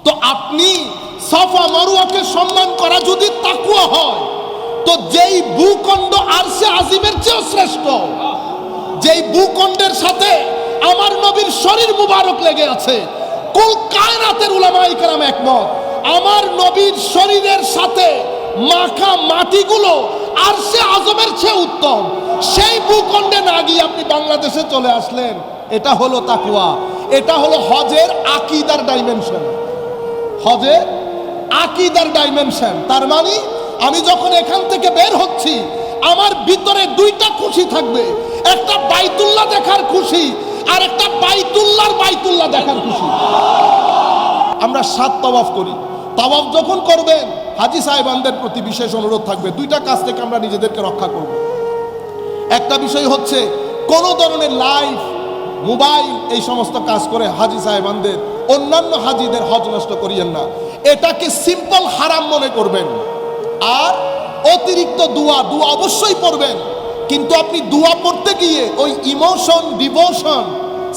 তো আপনি সাফা মারওয়াকে সম্মান করা যদি তাকওয়া হয়, তো যেই ভূখণ্ড আরশে আজিমের চেয়েও শ্রেষ্ঠ, যেই ভূখণ্ডের সাথে আমার নবীর শরীর মুবারক লেগে আছে, কুল কায়নাতের উলামায়ে কেরাম একমত, আমার নবীর শরীরের সাথে মাখা মাটিগুলো আরশে আজমের চেয়ে উত্তম, সেই ভূখণ্ডে না গিয়ে আপনি বাংলাদেশে চলে আসলেন। এটা হলো তাকওয়া, এটা হলো হজের আকীদার ডাইমেনশন, হজের আকীদার ডাইমেনশন। তার মানে আমি যখন এখান থেকে বের হচ্ছি, আমার ভিতরে দুইটা খুশি থাকবে, একটা বাইতুল্লাহ দেখার খুশি আর একটা বাইতুল্লাহ দেখার খুশি। আমরা 7 তাওয়াফ করি। তাওয়াফ যখন করবেন, হাজী সাহেবানদের প্রতি বিশেষ অনুরোধ থাকবে, দুইটা কাজ থেকে আমরা নিজেদেরকে রক্ষা করব। একটা বিষয় হচ্ছে কোন ধরনের লাইভ, মোবাইল এই সমস্ত কাজ করে হাজী সাহেবানদের, অন্যান্য হাজীদের হজ নষ্ট করিয়েন না। এটাকে সিম্পল হারাম মনে করবেন। আর অতিরিক্ত দোয়া অবশ্যই পড়বেন, কিন্তু আপনি দোয়া পড়তে গিয়ে ওই ইমোশন, ডিভোশন,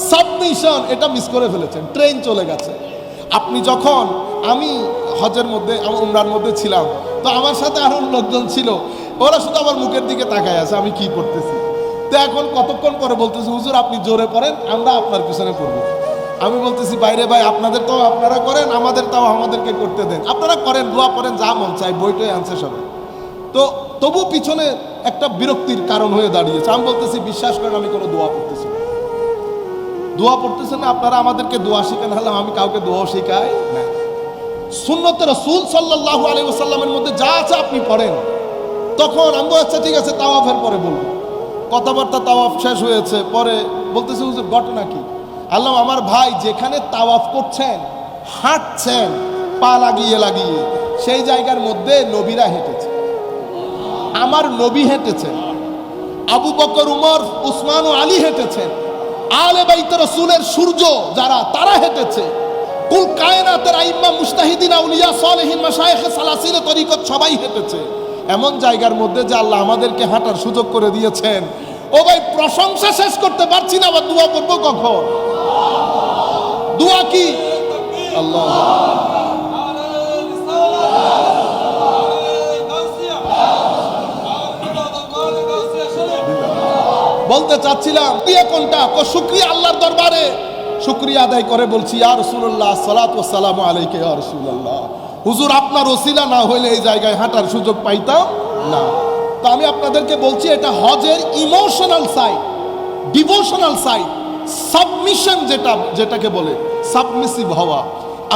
সাবমিশন এটা মিস করে ফেলেছেন, ট্রেন চলে গেছে। আপনি যখন, আমি হজের মধ্যে, আমার উমরার মধ্যে ছিলাম, তো আমার সাথে আরো লোকজন ছিল, ওরা শুধু আমার মুখের দিকে তাকায় আছে আমি কি করতেছি। তো এখন কতক্ষণ পরে বলতেছি, হুজুর আপনি জোরে পড়েন, আমরা আপনার পিছনে পড়বো। আমি বলতেছি, বাইরে ভাই, আপনাদের তো আপনারা করেন, আমাদের তাও আমাদেরকে করতে দেন, আপনারা করেন, দোয়া পড়েন, যা মন চাই, বইটাই আনছে সবাই। তো তবু পিছনে একটা বিরক্তির কারণ হয়ে দাঁড়িয়েছে। আমি বলতেছি, বিশ্বাস করেন আমি কোনো দোয়া পড়তেছি না, দোয়া পড়তেছেন না, আপনারা আমাদেরকে দোয়া শিখান, হলাম আমি কাউকে দোয়া শিখাই না। সুন্নতে রাসূল সাল্লাল্লাহু আলাইহি ওয়াসাল্লামের মধ্যে যা আছে আপনি পড়েন। তখন আমি বলছি, আচ্ছা ঠিক আছে, তাওয়াফের পরে বলবো। কথাবার্তা তাওয়াফ শেষ হয়েছে, পরে বলতেছে, হুজুর ঘটনা কি? আল্লাহ, আমার ভাই যেখানে তাওয়াফ করছেন, হাঁটছেন পা লাগিয়ে লাগিয়ে, সেই জায়গার মধ্যে নবীরা হেঁটেছে, আমার নবী হেঁটেছেন, আবু বকর, উমর, উসমান ও আলী হেঁটেছেন, আলে বাইত রাসূলের সূর্য যারা, তারা হেঁটেছে, কুল কায়নাতের আইম্মা, মুজতাহিদিন, আউলিয়া, সালেহিন, মাশায়েখ, সালাসিনে তরিকত সবাই হেঁটেছে। এমন জায়গার মধ্যে যে আল্লাহ আমাদেরকে হাঁটার সুযোগ করে দিয়েছেন, ও ভাই প্রশংসা শেষ করতে পারছি না। আবার দোয়া করবো কখন? দোয়া কি? আল্লাহ বলতে চাচ্ছিলাম, কোনটা? শুকরিয়া, আল্লাহর দরবারে শুকরিয়া আদায় করে বলছি, ইয়া রাসূলুল্লাহ, সালাতু ওয়াস সালামু আলাইকা ইয়া রাসূলুল্লাহ। হুজুর আপনার ওসিলা না হইলে এই জায়গায় হাঁটার সুযোগ পাইতাম না। তো আমি আপনাদেরকে বলছি, এটা হজের emotional side, devotional side, submission, যেটাকে বলে সাবমিসিভ হওয়া।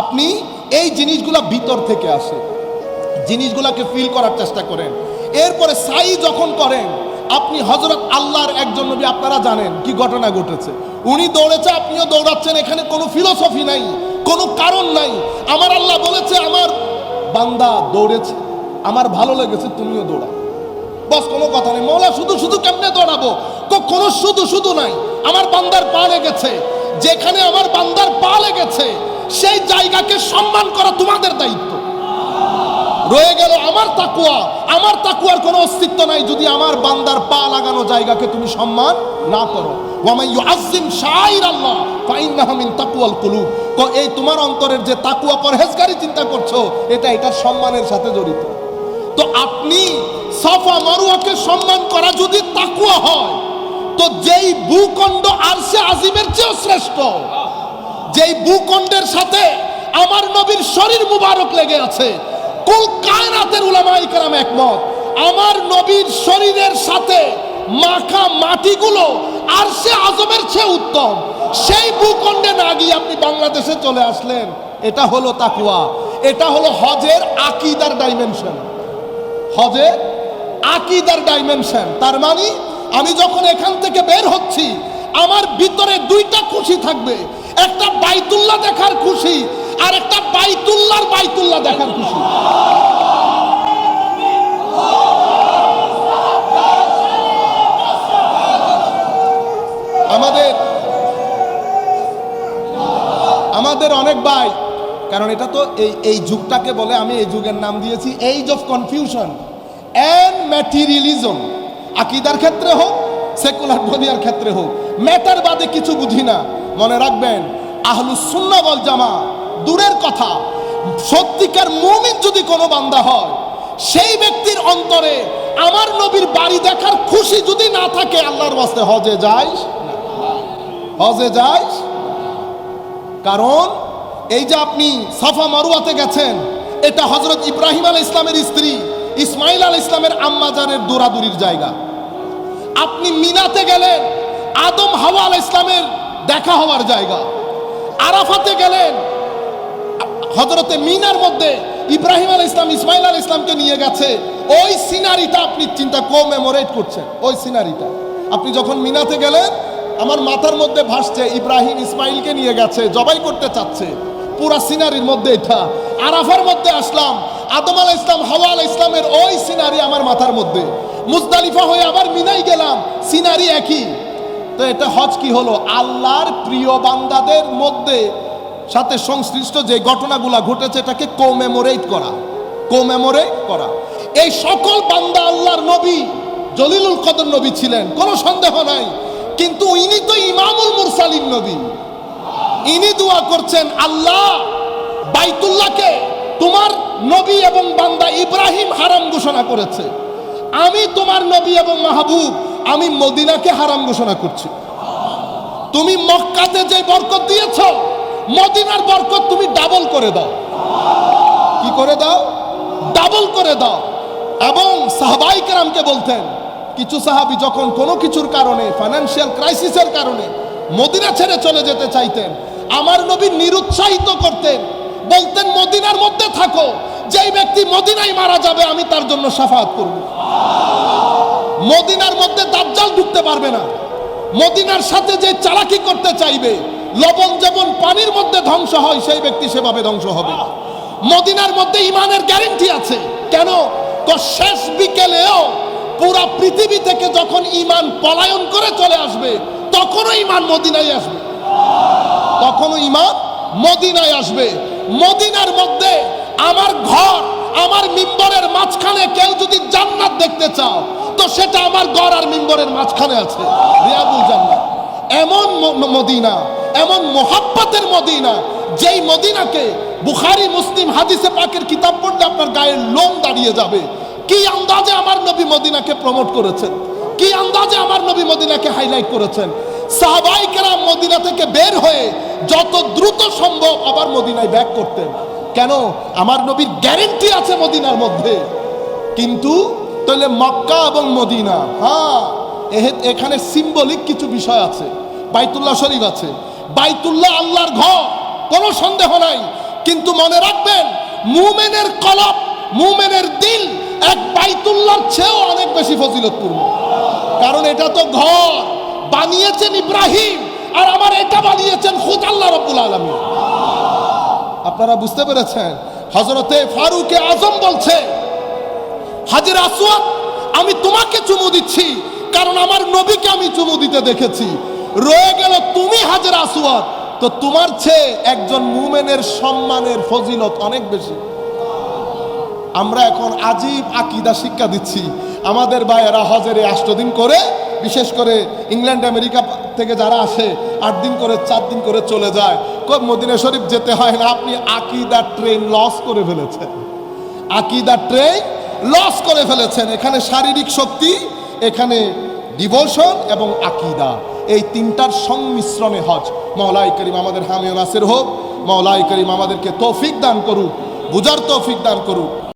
আপনি এই জিনিসগুলা ভিতর থেকে আসে, জিনিসগুলাকে ফিল করার চেষ্টা করেন। এরপরে সাই যখন করেন, আপনি হযরত আল্লাহর একজন নবী, আপনারা জানেন কি ঘটনা ঘটেছে। উনি দৌড়েছে, আপনিও দৌড়াচ্ছেন, এখানে কোনো ফিলোসফি নাই, কোনো কারণ নাই। আমার আল্লাহ বলেছে, আমার বান্দা দৌড়েছে, আমার ভালো লেগেছে, তুমিও দৌড়াও, বস, কোনো কথা নেই। মওলা শুধু শুধু কেমনে দৌড়াবো? কোনো শুধু শুধু নাই, আমার বান্দার পা লেগেছে, যেখানে আমার বান্দার পা লেগেছে সেই জায়গাকে সম্মান করা তোমাদের দায়িত্ব। রয়ে গেল আমার তাকওয়া, আমার তাকওয়ার কোনো অস্তিত্ব নাই যদি আমার বান্দার পা লাগানো জায়গাকে তুমি সম্মান না করো। ওয়া মান ইউআযযিম শাআইরাল্লাহ ফাইন্নাহা মিন তাকওয়াল কুলুব। তো এই তোমার অন্তরের যে তাকওয়া, পরহেজগারি চিন্তা করছো, এটা সম্মানের সাথে জড়িত। তো আপনি সাফা মারওয়াকে সম্মান করা যদি তাকওয়া হয়, তো যেই ভূখণ্ড আরশে আজিমের চেয়েও শ্রেষ্ঠ, যেই ভূখণ্ডের সাথে আমার নবীর শরীর মুবারক লেগে আছে, কুল কায়নাতের উলামায়ে কেরাম একমত, আমার নবীর শরীরের সাথে মাখা মাটিগুলো আরশে আজমের চেয়ে উত্তম, সেই ভূখণ্ডে না গিয়ে আপনি বাংলাদেশে চলে আসলেন। এটা হলো তাকওয়া, এটা হলো হজের আকীদার ডাইমেনশন, হজের আকীদার ডাইমেনশন। তার মানে আমি যখন এখান থেকে বের হচ্ছি, আমার ভিতরে দুইটা খুশি থাকবে, একটা বাইতুল্লাহ দেখার খুশি আর একটা বাইতুল্লাহ দেখার খুশি। আমাদের অনেক ভাই, কারণ এটা তো এই যুগটাকে বলে, আমি এই যুগের নাম দিয়েছি age of confusion and materialism. আকীদার ক্ষেত্রে হোক, সেকুলার দুনিয়ার ক্ষেত্রে হোক, ম্যাটার বাদে কিছু বুঝি না। মনে রাখবেন, আহলুস সুন্নাহ ওয়াল জামাত দূরের কথা, সত্যিকার মুমিন যদি কোনো বান্দা হয়, সেই ব্যক্তির অন্তরে আমার নবীর বাড়ি দেখার খুশি যদি না থাকে, আল্লাহর ওয়াস্তে হজে যাইস, হজে যাইস। কারণ এই যে আপনি সাফা মারওয়াতে গেছেন, এটা হযরত ইব্রাহিম আলাইহিস ইসলামের স্ত্রী ইসমাইল আলাইহিস ইসলামের আম্মাজানের দৌড়াদৌড়ির জায়গা। আপনি মিনাতে গেলেন, আদম হাওয়া আলাইহিস ইসলামের দেখা হওয়ার জায়গা। আরাফাতে গেলেন, হযরতে মিনার মধ্যে ইব্রাহিম আলাইহিস ইসলাম ইসমাইল আলাইহিস ইসলামকে নিয়ে গেছে। ওই সিনারিটা আপনি চিন্তা কমেমোরেট করছেন। ওই সিনারিটা আপনি যখন মিনাতে গেলেন, আমার মাথার মধ্যে ভাসছে ইব্রাহিম ইসমাইলকে নিয়ে গেছে, জবাই করতে চাচ্ছে, পুরা সিনারির মধ্যে এটা। আরাফার মধ্যে আসলাম, আদম আলাইহিস ইসলাম হাওয়া আলাইহিস ইসলামের ওই সিনারি আমার মাথার মধ্যে। মুজদালিফা হয়ে আবার মিনাই গেলাম, সিনারি একই। তো এটা হজ কি হলো? আল্লাহর প্রিয় বান্দাদের মধ্যে সাথে সংশ্লিষ্ট যে ঘটনাগুলো ঘটেছে এটাকে কোমেমোরেট করা, কোমেমোরেট করা। এই সকল বান্দা আল্লাহর নবী, জলিলুল কদর নবী ছিলেন, কোনো সন্দেহ নাই। কিন্তু ইনি তো ইমামুল মুরসালিন নবী। ইনি দোয়া করছেন, আল্লাহ বাইতুল্লাহকে তোমার নবী এবং বান্দা ইব্রাহিম হারাম ঘোষণা করেছে, আমি তোমার নবী এবং মাহবুব আমি মদিনাকে হারাম ঘোষণা করছি। তুমি মক্কাতে যে বরকত দিয়েছ, মদিনার বরকত তুমি ডাবল করে দাও। কি করে দাও? ডাবল করে দাও। এবং সাহাবাই কেরামকে বলতেন, কিছু সাহাবী যখন কোনো কিছুর কারণে, ফাইন্যান্সিয়াল ক্রাইসিসের কারণে মদিনা ছেড়ে চলে যেতে চাইতেন, আমার নবী নিরুৎসাহিত করতেন, বলতেন মদিনার মধ্যে থাকো, যেই ব্যক্তি মদিনায় মারা যাবে আমি তার জন্য শাফাআত করব। মদিনার মধ্যে দাজ্জাল ঢুকতে পারবে না। মদিনার সাথে যে চালাকি করতে চাইবে, লবণ যেমন পানির মধ্যে ধ্বংস হয়, সেই ব্যক্তি সেভাবে ধ্বংস হবে। মদিনার মধ্যে ইমানের গ্যারান্টি আছে। কেন? তো শেষ বিকেলেও পুরা পৃথিবী থেকে যখন ইমান পলায়ন করে চলে আসবে, তখনও ইমান মদিনায় আসবে, তখনও ইমান মদিনায় আসবে। মদিনার মধ্যে আমার ঘর, আমার মিম্বরের মাঝখানে কেউ যদি জান্নাত দেখতে চাও, তো সেটা আমার ঘর আর মিম্বরের মাঝখানে আছে, রিয়াদুল জান্নাত। এমন মদিনা, এমন মোহাব্বতের মদিনা, যেই মদিনাকে বুখারী মুসলিম হাদিসে পাকের কিতাব পড়লে আপনার গায়ের লোম দাঁড়িয়ে যাবে। কি আন্দাজে আমার নবী মদিনাকে প্রমোট করেছেন, কি আন্দাজে আমার নবী মদিনাকে হাইলাইট করেছেন। সাহাবায়ে কেরাম মদিনা থেকে বের হয়ে যত দ্রুত সম্ভব আবার মদিনায় ব্যাক করতেন। কেন? আমার নবীর গ্যারান্টি আছে মদিনার মধ্যে। কিন্তু তাহলে মক্কা এবং মদিনা, হ্যাঁ এখানে সিম্বলিক কিছু বিষয় আছে। বাইতুল্লাহ শরীফ আছে, বাইতুল্লাহ আল্লাহর ঘর, কোনো সন্দেহ নাই। কিন্তু মনে রাখবেন, মুমিনের কলব, মুমিনের দিল এক বাইতুল্লাহর চেয়েও অনেক বেশি ফজিলতপূর্ণ। কারণ এটা তো ঘর বানিয়েছেন ইব্রাহিম, আর আমার এটা বানিয়েছেন খুদ আল্লাহ রাব্বুল আলামিন। আপনারা বুঝতে পেরেছেন? হযরতে ফারুকে আজম বলছে, হাজরে আসওয়াদ আমি তোমাকে চুমু দিচ্ছি, কারণ আমার নবীকে আমি চুমু দিতে দেখেছি। রয়ে গেল তুমি হাজরে আসওয়াদ, তো তোমার চেয়ে একজন মুমিনের সম্মানের ফজিলত অনেক বেশি। আমরা এখন আজীব আকীদা শিক্ষা দিচ্ছি। আমাদের ভাইয়েরা হজেরে 8 দিন করে, বিশেষ করে ইংল্যান্ড আমেরিকা থেকে যারা আসে 8 দিন করে 4 দিন করে চলে যায়, মদিনা শরীফ যেতে হয় না। আপনি আকীদা ট্রেন লস করে ফেলেছেন, আকীদা ট্রেন লস করে ফেলেছেন। এখানে শারীরিক শক্তি, এখানে ডিভোশন এবং আকীদা, এই তিনটার সংমিশ্রণে হজ। মাওলাই করিম আমাদের হামিও নাসির হোক। মাওলাই করিম আমাদেরকে তৌফিক দান করুক, বুঝার তৌফিক দান করুক।